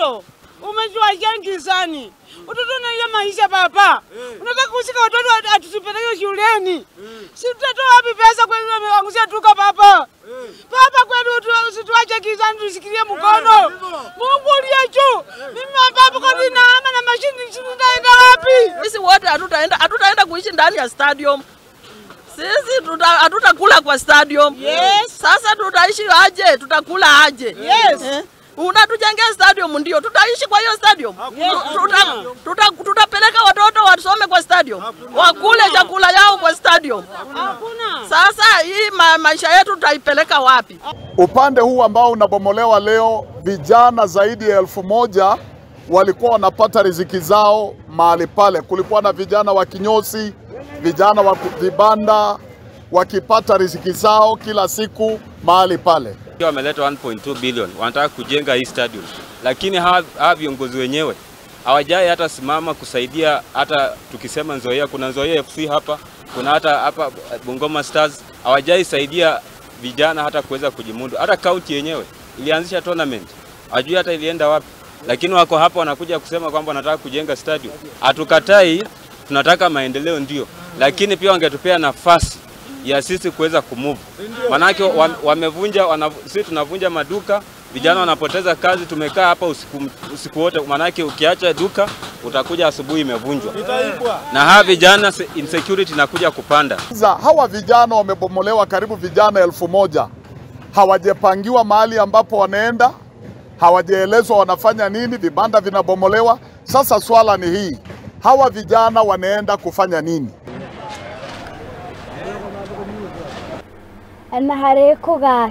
Ruto, umejua jengi sani. Watoto na ile maisha baba. Unataka kusika watoto atusipeleke shuleni. Si tutatoa wapi pesa kwa hiyo ameangusha tuka baba. Baba kwetu usituache kizani tusikilie mkono. Mungu uliye juu. Mimi baba kwa nini naama na mashini tunaenda wapi? Sisi wote hatutaenda kuishi ndani ya stadium. Sisi hatutakula kwa stadium. Yes. Sasa tutaishi aje? Tutakula aje? Yes. Unatujengea stadium ndio tutaishi kwa hiyo stadium. Tutapeleka watoto wasome kwa stadium. Wakule chakula yao kwa stadium. Hakuna. Sasa hii maisha yetu tutaipeleka wapi? Upande huu ambao unabomolewa leo, vijana zaidi ya 1000 walikuwa wanapata riziki zao mahali pale. Kulikuwa na vijana wa kinyosi, vijana wa vibanda wakipata riziki zao kila siku mahali pale. Wameleta 1.2 billion wanataka kujenga hii stadium, lakini hawa viongozi wenyewe hawajai hata simama kusaidia. Hata tukisema Nzoia, kuna Nzoia FC hapa, kuna hapa Bungoma Stars, hawajai saidia vijana hata kuweza kujimudu. Hata kaunti yenyewe ilianzisha tournament, hajui hata ilienda wapi, lakini wako hapa wanakuja kusema kwamba wanataka kujenga stadium. Hatukatai, tunataka maendeleo ndio, lakini pia wangetupea nafasi ya sisi kuweza kumove. Manake wamevunja, sisi tunavunja maduka, vijana wanapoteza kazi, tumekaa hapa usiku wote. Manake ukiacha duka utakuja asubuhi imevunjwa. Na hawa vijana insecurity inakuja kupanda. Hawa vijana wamebomolewa karibu vijana 1000. Hawajepangiwa mahali ambapo wanaenda, hawajaelezwa wanafanya nini, vibanda vinabomolewa. Sasa swala ni hii, hawa vijana wanaenda kufanya nini? Na harĩ kũga